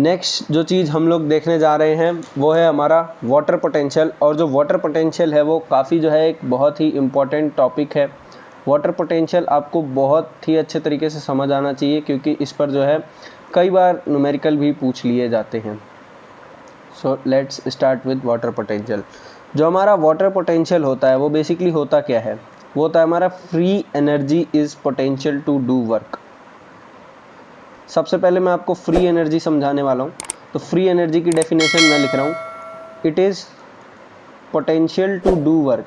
Next जो चीज़ हम लोग देखने जा रहे हैं वो है हमारा वाटर पोटेंशियल। और जो वाटर पोटेंशियल है वो काफ़ी जो है एक बहुत ही इम्पॉर्टेंट टॉपिक है। वाटर पोटेंशियल आपको बहुत ही अच्छे तरीके से समझ आना चाहिए, क्योंकि इस पर जो है कई बार न्यूमेरिकल भी पूछ लिए जाते हैं। So let's start with water potential. जो हमारा वाटर पोटेंशियल होता है वो बेसिकली होता क्या है? वो होता है हमारा free energy is potential to do work. सबसे पहले मैं आपको फ्री एनर्जी समझाने वाला हूँ। तो फ्री एनर्जी की डेफिनेशन मैं लिख रहा हूँ, it is potential to do work.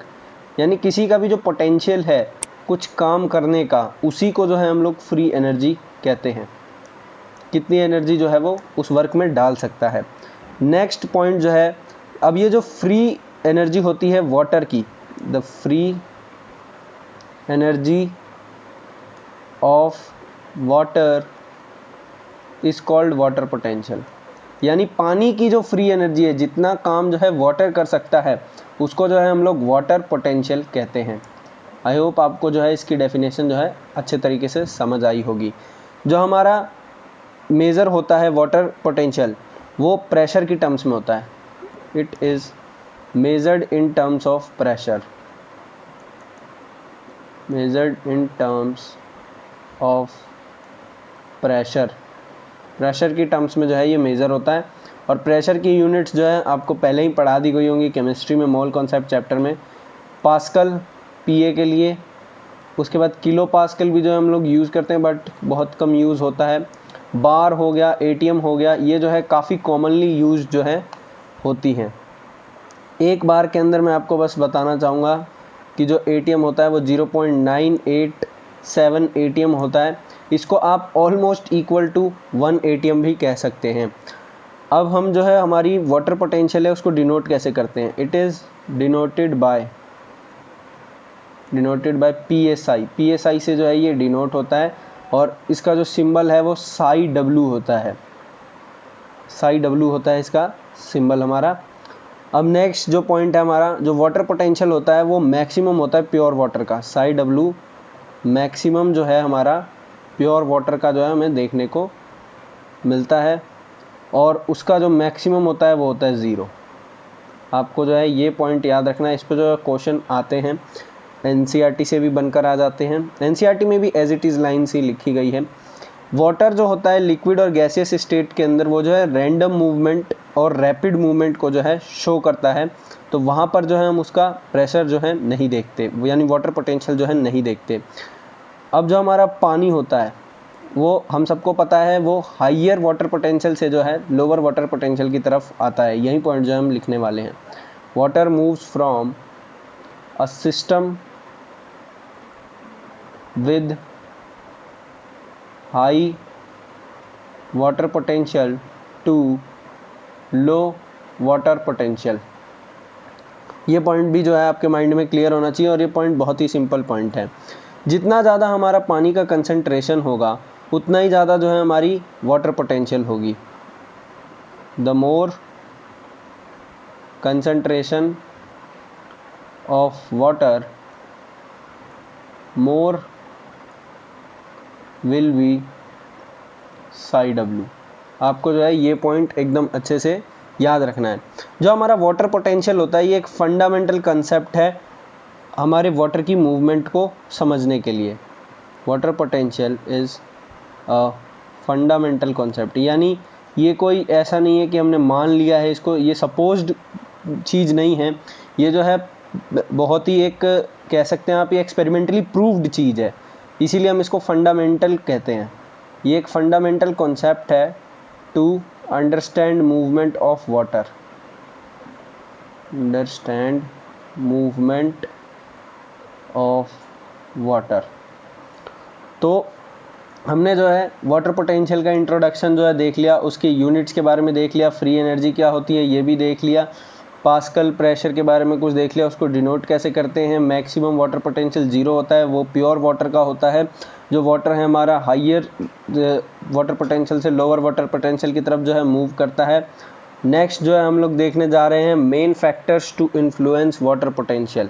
यानी किसी का भी जो पोटेंशियल है कुछ काम करने का, उसी को जो है हम लोग फ्री एनर्जी कहते हैं। कितनी एनर्जी जो है वो उस वर्क में डाल सकता है। नेक्स्ट पॉइंट जो है, अब ये जो फ्री एनर्जी होती है वाटर की, the free energy of water is called water potential. यानी पानी की जो फ्री एनर्जी है, जितना काम जो है वाटर कर सकता है, उसको जो है हम लोग वाटर पोटेंशियल कहते हैं। आई होप आपको जो है इसकी डेफिनेशन जो है अच्छे तरीके से समझ आई होगी। जो हमारा मेज़र होता है वाटर पोटेंशियल, वो प्रेशर की टर्म्स में होता है। It is measured in terms of pressure, measured in terms of pressure. Pressure की टर्म्स में जो है ये मेज़र होता है। और प्रेशर की यूनिट्स जो है आपको पहले ही पढ़ा दी गई होंगी केमिस्ट्री में, मोल कॉन्सेप्ट चैप्टर में। पास्कल पीए के लिए, उसके बाद किलो पास्कल भी जो है हम लोग यूज़ करते हैं, बट बहुत कम यूज़ होता है। बार हो गया, एटीएम हो गया, ये जो है काफ़ी कॉमनली यूज जो है होती हैं। एक बार के अंदर मैं आपको बस बताना चाहूँगा कि जो एटीएम होता है वो 0.987 एटीएम होता है। इसको आप ऑलमोस्ट इक्वल टू 1 एटीएम भी कह सकते हैं। अब हम जो है हमारी वाटर पोटेंशियल है उसको डिनोट कैसे करते हैं? It is denoted by PSI। PSI से जो है ये डिनोट होता है, और इसका जो सिंबल है वो साई डब्ल्यू होता है। साई डब्ल्यू होता है इसका सिंबल हमारा। अब नेक्स्ट जो पॉइंट है हमारा, जो वाटर पोटेंशियल होता है वो मैक्सिमम होता है प्योर वाटर का। साई डब्ल्यू मैक्सिमम जो है हमारा प्योर वाटर का जो है हमें देखने को मिलता है, और उसका जो मैक्सिमम होता है वो होता है 0। आपको जो है ये पॉइंट याद रखना है। इस पर जो क्वेश्चन आते हैं एनसीईआरटी से भी बनकर आ जाते हैं। एनसीईआरटी में भी एज इट इज़ लाइन से लिखी गई है। वाटर जो होता है लिक्विड और गैसियस स्टेट के अंदर, वो जो है रैंडम मूवमेंट और रैपिड मूवमेंट को जो है शो करता है। तो वहाँ पर जो है हम उसका प्रेशर जो है नहीं देखते, यानी वाटर पोटेंशियल जो है नहीं देखते। अब जो हमारा पानी होता है वो हम सबको पता है वो हाइयर वाटर पोटेंशियल से जो है लोअर वाटर पोटेंशियल की तरफ आता है। यही पॉइंट जो हम लिखने वाले हैं। Water moves from a system with high water potential to low water potential। ये पॉइंट भी जो है आपके माइंड में क्लियर होना चाहिए, और ये पॉइंट बहुत ही सिंपल पॉइंट है। जितना ज़्यादा हमारा पानी का कंसंट्रेशन होगा उतना ही ज़्यादा जो है हमारी वाटर पोटेंशियल होगी। The more concentration of water more will be Sai W. आपको जो है ये पॉइंट एकदम अच्छे से याद रखना है। जो हमारा वाटर पोटेंशियल होता है ये एक फंडामेंटल कंसेप्ट है हमारे वाटर की मूवमेंट को समझने के लिए। Water potential is a fundamental concept, यानी ये कोई ऐसा नहीं है कि हमने मान लिया है इसको, ये सपोज्ड चीज़ नहीं है। ये जो है बहुत ही एक कह सकते हैं आप ये एक्सपेरिमेंटली प्रूव्ड चीज़ है, इसीलिए हम इसको फंडामेंटल कहते हैं। ये एक फंडामेंटल कॉन्सेप्ट है to understand movement of water, understand movement of water. तो हमने जो है वाटर पोटेंशियल का इंट्रोडक्शन जो है देख लिया, उसके यूनिट्स के बारे में देख लिया, फ्री एनर्जी क्या होती है ये भी देख लिया, पास्कल प्रेशर के बारे में कुछ देख लिया, उसको डिनोट कैसे करते हैं। मैक्सिमम वाटर पोटेंशियल 0 होता है, वो प्योर वाटर का होता है। जो वाटर है हमारा हाइयर वाटर पोटेंशियल से लोअर वाटर पोटेंशियल की तरफ जो है मूव करता है। नेक्स्ट जो है हम लोग देखने जा रहे हैं main factors to influence water potential.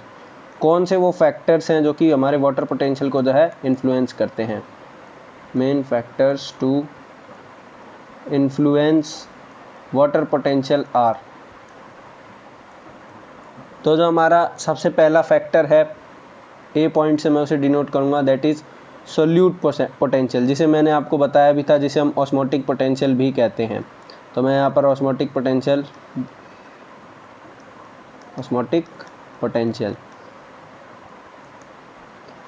कौन से वो फैक्टर्स हैं जो कि हमारे वाटर पोटेंशियल को जो है इन्फ्लुएंस करते हैं। Main factors to influence water potential R। तो जो हमारा सबसे पहला फैक्टर है ए पॉइंट से मैं उसे डिनोट करूँगा, दैट इज़ सोल्यूट पोटेंशियल, जिसे मैंने आपको बताया भी था, जिसे हम ऑस्मोटिक पोटेंशियल भी कहते हैं। तो मैं यहाँ पर ऑस्मोटिक पोटेंशियल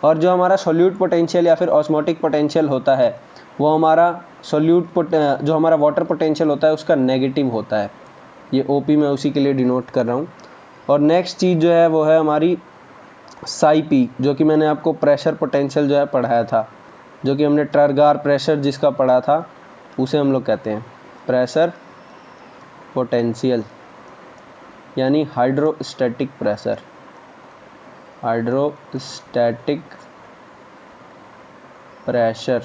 और जो हमारा सोल्यूट पोटेंशियल या फिर ऑस्मोटिक पोटेंशियल होता है वो हमारा जो हमारा वाटर पोटेंशियल होता है उसका नेगेटिव होता है। ये ओपी मैं उसी के लिए डिनोट कर रहा हूँ। और नेक्स्ट चीज़ जो है वो है हमारी साई पी, जो कि मैंने आपको प्रेशर पोटेंशियल जो है पढ़ाया था, जो कि हमने टरगार प्रेशर जिसका पढ़ा था उसे हम लोग कहते हैं प्रेशर पोटेंशियल, यानी हाइड्रोस्टैटिक प्रेशर।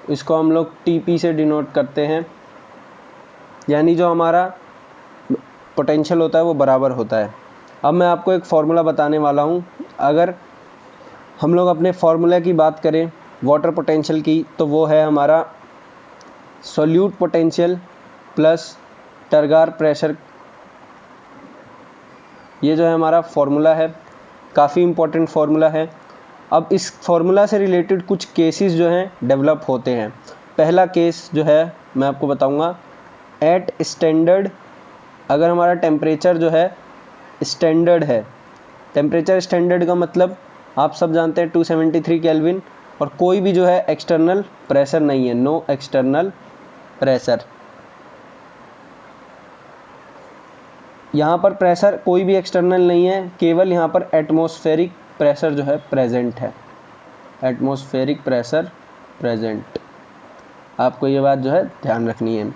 इसको हम लोग टीपी से डिनोट करते हैं, यानी जो हमारा पोटेंशियल होता है वो बराबर होता है। अब मैं आपको एक फॉर्मूला बताने वाला हूँ। अगर हम लोग अपने फॉर्मूला की बात करें वाटर पोटेंशियल की, तो वो है हमारा सोल्यूट पोटेंशियल प्लस टरगार प्रेशर। ये जो है हमारा फॉर्मूला है, काफ़ी इम्पोर्टेंट फॉर्मूला है। अब इस फॉर्मूला से रिलेटेड कुछ केसेस जो हैं डेवलप होते हैं। पहला केस जो है मैं आपको बताऊंगा, एट स्टैंडर्ड, अगर हमारा टेम्परेचर जो है स्टैंडर्ड है, टेम्परेचर स्टैंडर्ड का मतलब आप सब जानते हैं 273 केल्विन, और कोई भी जो है एक्सटर्नल प्रेशर नहीं है, नो एक्सटर्नल प्रेशर। यहाँ पर प्रेशर कोई भी एक्सटर्नल नहीं है, केवल यहाँ पर एटमॉस्फेरिक प्रेशर जो है प्रेजेंट है, एटमॉस्फेरिक प्रेशर प्रेजेंट। आपको ये बात जो है ध्यान रखनी है।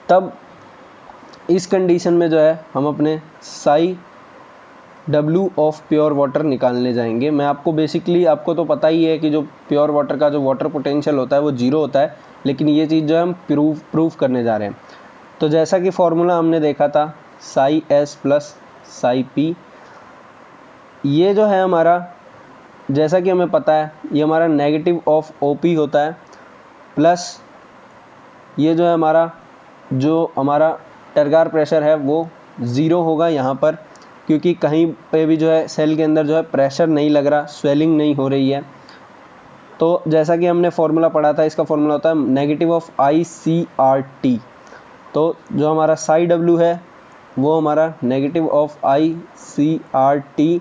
तब इस कंडीशन में जो है हम अपने Sai W of pure water निकालने जाएंगे। मैं आपको बेसिकली, आपको तो पता ही है कि जो प्योर वाटर का जो वाटर पोटेंशियल होता है वो जीरो होता है, लेकिन ये चीज़ जो है हम प्रूव करने जा रहे हैं। तो जैसा कि फॉर्मूला हमने देखा था Sai S plus psi P, ये जो है हमारा, जैसा कि हमें पता है ये हमारा नेगेटिव ऑफ OP होता है, प्लस ये जो है हमारा टरगार प्रेशर है वो ज़ीरो होगा यहाँ पर, क्योंकि कहीं पे भी जो है सेल के अंदर जो है प्रेशर नहीं लग रहा, स्वेलिंग नहीं हो रही है। तो जैसा कि हमने फॉर्मूला पढ़ा था, इसका फॉर्मूला होता है नेगेटिव ऑफ ICRT। तो जो हमारा साई W है वो हमारा नेगेटिव ऑफ ICRT।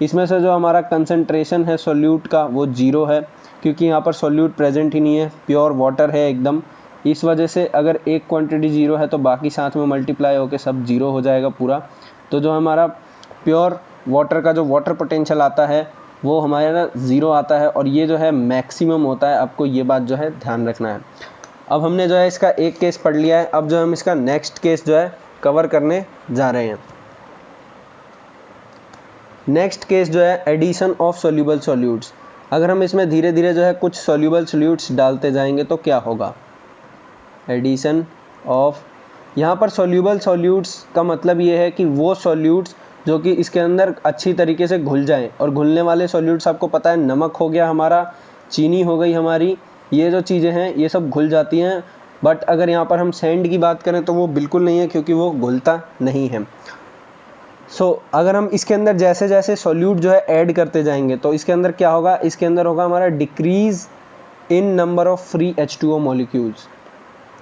इसमें से जो हमारा कंसंट्रेशन है सोल्यूट का वो जीरो है, क्योंकि यहाँ पर सोल्यूट प्रेजेंट ही नहीं है, प्योर वाटर है एकदम। इस वजह से अगर एक क्वांटिटी जीरो है तो बाकी साथ में मल्टीप्लाई होकर सब जीरो हो जाएगा पूरा। तो जो हमारा प्योर वाटर का जो वाटर पोटेंशियल आता है वो हमारा ज़ीरो आता है, और ये जो है मैक्सिमम होता है। आपको ये बात जो है ध्यान रखना है। अब हमने जो है इसका एक केस पढ़ लिया है, अब जो हम इसका नेक्स्ट केस जो है कवर करने जा रहे हैं। नेक्स्ट केस जो है एडिशन ऑफ सोल्यूबल सॉल्यूट्स। अगर हम इसमें धीरे धीरे जो है कुछ सोल्यूबल सॉल्यूट्स डालते जाएंगे तो क्या होगा, एडिशन ऑफ, यहाँ पर सोल्यूबल सॉल्यूट्स का मतलब ये है कि वो सॉल्यूट्स जो कि इसके अंदर अच्छी तरीके से घुल जाएं, और घुलने वाले सॉल्यूट्स आपको पता है नमक हो गया हमारा, चीनी हो गई हमारी, ये जो चीज़ें हैं ये सब घुल जाती हैं। बट अगर यहाँ पर हम सैंड की बात करें तो वो बिल्कुल नहीं है, क्योंकि वो घुलता नहीं है। अगर हम इसके अंदर जैसे जैसे सॉल्यूट जो है ऐड करते जाएंगे तो इसके अंदर क्या होगा, इसके अंदर होगा हमारा decrease in number of free H2O molecules,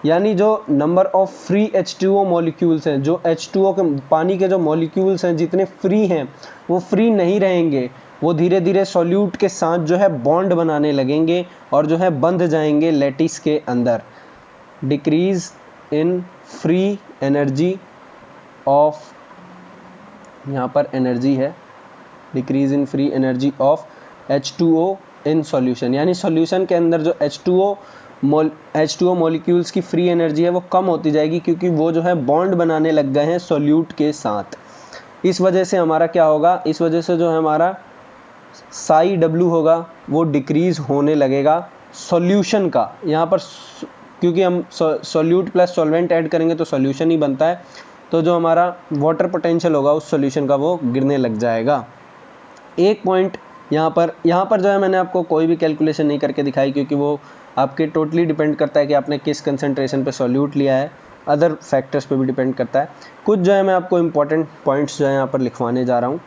यानी जो number of free H2O molecules हैं, जो H2O के पानी के जो मॉलिक्यूल्स हैं जितने फ्री हैं वो फ्री नहीं रहेंगे, वो धीरे धीरे सॉल्यूट के साथ जो है बॉन्ड बनाने लगेंगे और जो है बंध जाएंगे लैटिस के अंदर। Decrease in free energy of, यहाँ पर एनर्जी है, decrease in free energy of H2O in solution, यानी सॉल्यूशन के अंदर जो H2O मॉलिक्यूल्स की फ्री एनर्जी है वो कम होती जाएगी, क्योंकि वो जो है बॉन्ड बनाने लग गए हैं सॉल्यूट के साथ। इस वजह से हमारा क्या होगा, इस वजह से जो है हमारा साई W होगा वो डिक्रीज होने लगेगा सॉल्यूशन का। यहाँ पर क्योंकि हम सॉल्यूट प्लस सॉल्वेंट ऐड करेंगे तो सॉल्यूशन ही बनता है, तो जो हमारा वाटर पोटेंशियल होगा उस सॉल्यूशन का वो गिरने लग जाएगा। एक पॉइंट यहाँ पर जो है मैंने आपको कोई भी कैलकुलेशन नहीं करके दिखाई, क्योंकि वो आपके टोटली डिपेंड करता है कि आपने किस कंसंट्रेशन पे सॉल्यूट लिया है। अदर फैक्टर्स पे भी डिपेंड करता है। कुछ जो है मैं आपको इंपॉर्टेंट पॉइंट्स जो है यहाँ पर लिखवाने जा रहा हूँ।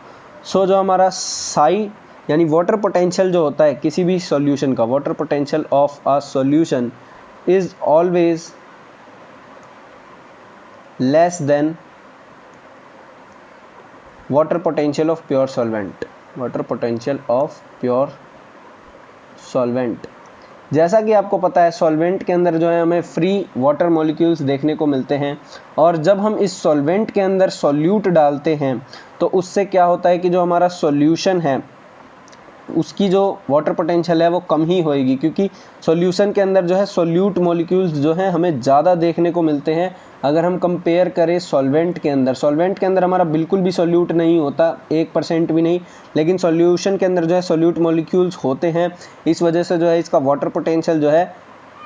सो जो हमारा साई यानी वाटर पोटेंशियल जो होता है किसी भी सॉल्यूशन का, water potential of a solution is always less than water potential of pure solvent. Water potential of pure solvent. जैसा कि आपको पता है सॉल्वेंट के अंदर जो है हमें फ्री वाटर मॉलिक्यूल्स देखने को मिलते हैं, और जब हम इस सॉल्वेंट के अंदर सॉल्यूट डालते हैं तो उससे क्या होता है कि जो हमारा सॉल्यूशन है उसकी जो वाटर पोटेंशियल है वो कम ही होएगी, क्योंकि सॉल्यूशन के अंदर जो है सॉल्यूट मॉलिक्यूल्स जो हैं हमें ज़्यादा देखने को मिलते हैं अगर हम कंपेयर करें सॉल्वेंट के अंदर। सॉल्वेंट के अंदर हमारा बिल्कुल भी सॉल्यूट नहीं होता, 1% भी नहीं, लेकिन सॉल्यूशन के अंदर जो है सॉल्यूट मॉलिक्यूल्स होते हैं, इस वजह से जो है इसका वाटर पोटेंशियल जो है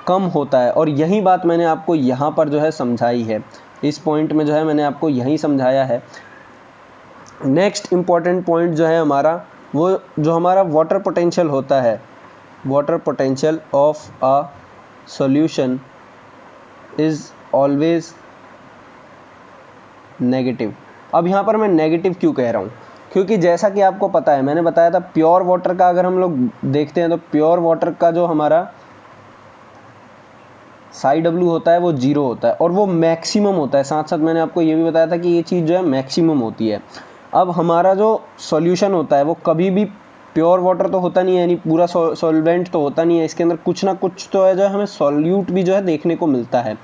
कम होता है। और यही बात मैंने आपको यहाँ पर जो है समझाई है, इस पॉइंट में जो है मैंने आपको यही समझाया है। नेक्स्ट इम्पॉर्टेंट पॉइंट जो है हमारा, वो जो हमारा वाटर पोटेंशियल होता है, water potential of a solution is always negative. अब यहाँ पर मैं नेगेटिव क्यों कह रहा हूँ, क्योंकि जैसा कि आपको पता है, मैंने बताया था प्योर वाटर का अगर हम लोग देखते हैं तो प्योर वाटर का जो हमारा साई डब्ल्यू होता है वो 0 होता है और वो मैक्सिमम होता है। साथ साथ मैंने आपको ये भी बताया था कि ये चीज़ जो है मैक्सिमम होती है। अब हमारा जो सॉल्यूशन होता है वो कभी भी प्योर वाटर तो होता नहीं है, यानी पूरा सॉल्वेंट तो होता नहीं है, इसके अंदर कुछ ना कुछ तो है जो हमें सॉल्यूट भी जो है देखने को मिलता है।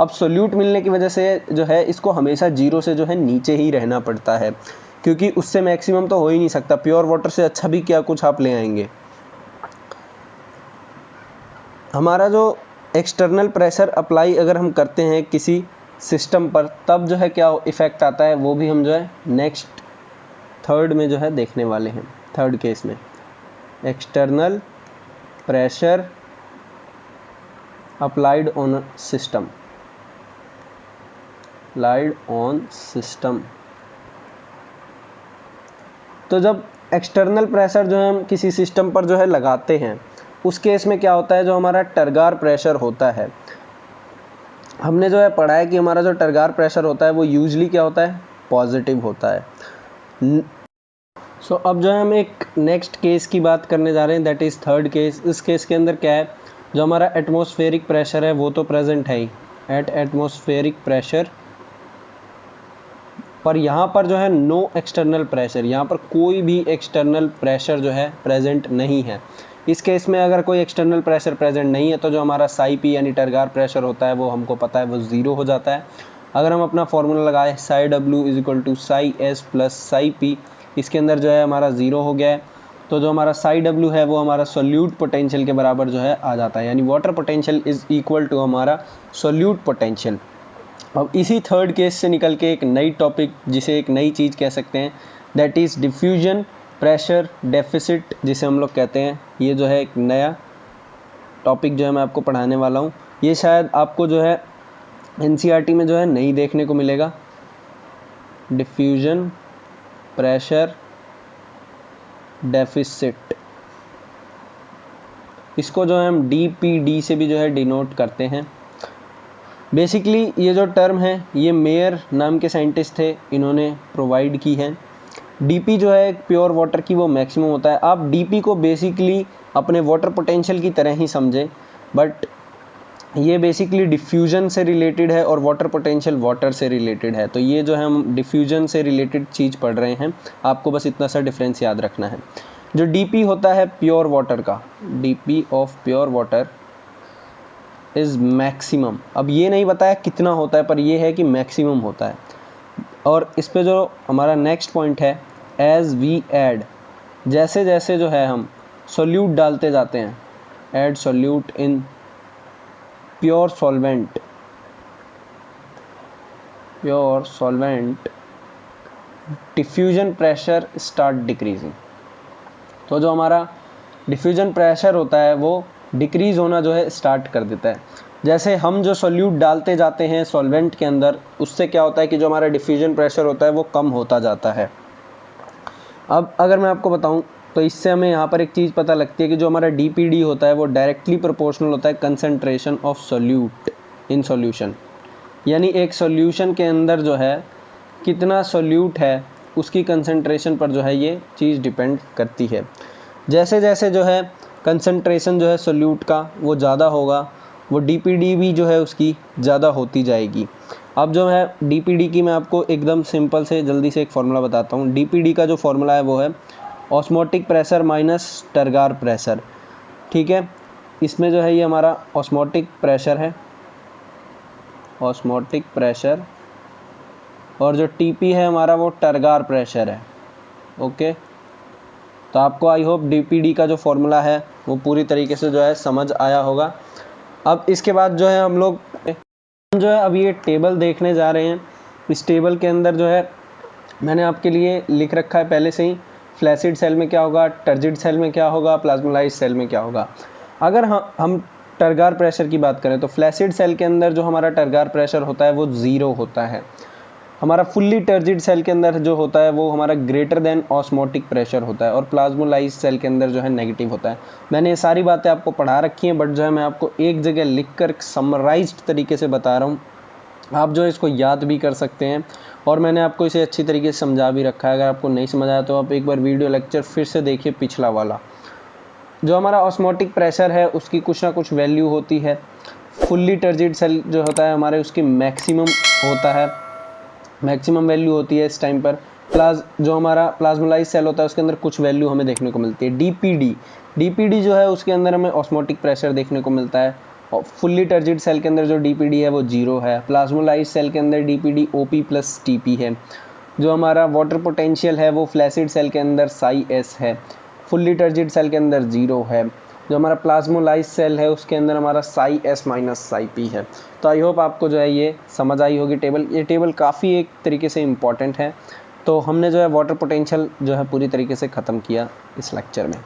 अब सॉल्यूट मिलने की वजह से जो है इसको हमेशा 0 से जो है नीचे ही रहना पड़ता है, क्योंकि उससे मैक्सिमम तो हो ही नहीं सकता। प्योर वाटर से अच्छा भी क्या कुछ आप ले आएंगे। हमारा जो एक्सटर्नल प्रेशर अप्लाई अगर हम करते हैं किसी सिस्टम पर, तब जो है क्या इफ़ेक्ट आता है वो भी हम जो है नेक्स्ट थर्ड में जो है देखने वाले हैं। थर्ड केस में external pressure applied on system, applied on system. तो जब एक्सटर्नल प्रेशर जो है हम किसी सिस्टम पर जो है लगाते हैं, उस केस में क्या होता है, जो हमारा टरगार प्रेशर होता है, हमने जो है पढ़ा है कि हमारा जो टरगार प्रेशर होता है वो यूजली क्या होता है, पॉजिटिव होता है। सो अब जो है हम एक नेक्स्ट केस की बात करने जा रहे हैं, दैट इज़ थर्ड केस। इस केस के अंदर क्या है, जो हमारा एटमॉस्फेरिक प्रेशर है वो तो प्रेजेंट है ही, एट एटमॉस्फेरिक प्रेशर, पर यहाँ पर जो है नो एक्सटर्नल प्रेशर, यहाँ पर कोई भी एक्सटर्नल प्रेशर जो है प्रेजेंट नहीं है। इस केस में अगर कोई एक्सटर्नल प्रेशर प्रेजेंट नहीं है तो जो हमारा साई पी यानी टरगार प्रेशर होता है वो हमको पता है वो 0 हो जाता है। अगर हम अपना फॉर्मूला लगाए साई डब्ल्यू is equal to psi s plus psi p, इसके अंदर जो है हमारा 0 हो गया है, तो जो हमारा साई डब्ल्यू है वो हमारा सोल्यूट पोटेंशियल के बराबर जो है आ जाता है, यानी water potential is equal to हमारा सोल्यूट पोटेंशियल। अब इसी थर्ड केस से निकल के एक नई टॉपिक, जिसे एक नई चीज़ कह सकते हैं, that is diffusion pressure deficit, जिसे हम लोग कहते हैं। ये जो है एक नया टॉपिक जो है मैं आपको पढ़ाने वाला हूँ। ये शायद आपको जो है एनसीईआरटी में जो है नहीं देखने को मिलेगा। डिफ्यूजन प्रेशर डेफिसिट, इसको जो है हम DPD से भी जो है डिनोट करते हैं। बेसिकली ये जो टर्म है ये मेयर नाम के साइंटिस्ट थे, इन्होंने प्रोवाइड की है। डीपी जो है प्योर वाटर की वो मैक्सिमम होता है। आप डीपी को बेसिकली अपने वाटर पोटेंशियल की तरह ही समझें, बट ये बेसिकली डिफ्यूजन से रिलेटेड है और वाटर पोटेंशियल वाटर से रिलेटेड है। तो ये जो है हम डिफ्यूजन से रिलेटेड चीज़ पढ़ रहे हैं, आपको बस इतना सा डिफरेंस याद रखना है। जो डीपी होता है प्योर वाटर का, DP of pure water is maximum. अब ये नहीं बताया कितना होता है, पर ये है कि मैक्सिमम होता है। और इस पे जो हमारा नेक्स्ट पॉइंट है, एज वी ऐड, जैसे जैसे जो है हम सोल्यूट डालते जाते हैं, add solute in pure solvent, pure solvent, diffusion pressure start decreasing. तो जो हमारा डिफ्यूजन प्रेशर होता है वो डिक्रीज़ होना जो है स्टार्ट कर देता है। जैसे हम जो सोल्यूट डालते जाते हैं सॉल्वेंट के अंदर, उससे क्या होता है कि जो हमारा डिफ्यूजन प्रेशर होता है वो कम होता जाता है। अब अगर मैं आपको बताऊं तो इससे हमें यहाँ पर एक चीज़ पता लगती है कि जो हमारा DPD होता है वो डायरेक्टली प्रोपोर्शनल होता है concentration of solute in solution. यानी एक सॉल्यूशन के अंदर जो है कितना सोल्यूट है उसकी कंसंट्रेशन पर जो है ये चीज़ डिपेंड करती है। जैसे जैसे जो है कंसंट्रेशन जो है सोल्यूट का वो ज़्यादा होगा, वो डीपीडी भी जो है उसकी ज़्यादा होती जाएगी। अब जो है डीपीडी की मैं आपको एकदम सिंपल से जल्दी से एक फार्मूला बताता हूँ। डीपीडी का जो फार्मूला है वो है ऑस्मोटिक प्रेशर माइनस टरगार प्रेशर, ठीक है। इसमें जो है ये हमारा ऑस्मोटिक प्रेशर है, ऑस्मोटिक प्रेशर, और जो टीपी है हमारा वो टरगार प्रेशर है, ओके। तो आपको आई होप डीपीडी का जो फॉर्मूला है वो पूरी तरीके से जो है समझ आया होगा। अब इसके बाद जो है हम लोग जो है अब ये टेबल देखने जा रहे हैं। इस टेबल के अंदर जो है मैंने आपके लिए लिख रखा है पहले से ही, फ्लैसिड सेल में क्या होगा, टर्जिड सेल में क्या होगा, प्लाज्मोलाइज्ड सेल में क्या होगा। अगर हम टरगार प्रेशर की बात करें तो फ्लैसिड सेल के अंदर जो हमारा टरगार प्रेशर होता है वो 0 होता है। हमारा फुल्ली टर्जिड सेल के अंदर जो होता है वो हमारा ग्रेटर देन ऑस्मोटिक प्रेशर होता है, और प्लाज्मोलाइज्ड सेल के अंदर जो है नेगेटिव होता है। मैंने ये सारी बातें आपको पढ़ा रखी हैं, बट जो है मैं आपको एक जगह लिखकर समराइज्ड तरीके से बता रहा हूँ। आप जो है इसको याद भी कर सकते हैं, और मैंने आपको इसे अच्छी तरीके से समझा भी रखा है। अगर आपको नहीं समझ आया तो आप एक बार वीडियो लेक्चर फिर से देखिए, पिछला वाला। जो हमारा ऑस्मोटिक प्रेशर है उसकी कुछ ना कुछ वैल्यू होती है। फुल्ली टर्जिड सेल जो होता है हमारे उसकी मैक्सिमम होता है, मैक्सिमम वैल्यू होती है इस टाइम पर। जो हमारा प्लाज्मोलाइज्ड सेल होता है उसके अंदर कुछ वैल्यू हमें देखने को मिलती है। डीपीडी जो है उसके अंदर हमें ऑस्मोटिक प्रेशर देखने को मिलता है। और फुल्ली टर्जिड सेल के अंदर जो डीपीडी है वो 0 है। प्लाज्मोलाइज्ड सेल के अंदर डीपीडी ओपी प्लस टीपी है। जो हमारा वाटर पोटेंशियल है वो फ्लैसिड सेल के अंदर साई एस है, फुल्ली टर्जिड सेल के अंदर 0 है। जो हमारा प्लाज्मोलाइज्ड सेल है उसके अंदर हमारा Sai S minus psi P है। तो आई होप आपको जो है ये समझ आई होगी टेबल। ये टेबल काफ़ी एक तरीके से इम्पॉर्टेंट है। तो हमने जो है वाटर पोटेंशियल जो है पूरी तरीके से ख़त्म किया इस लेक्चर में।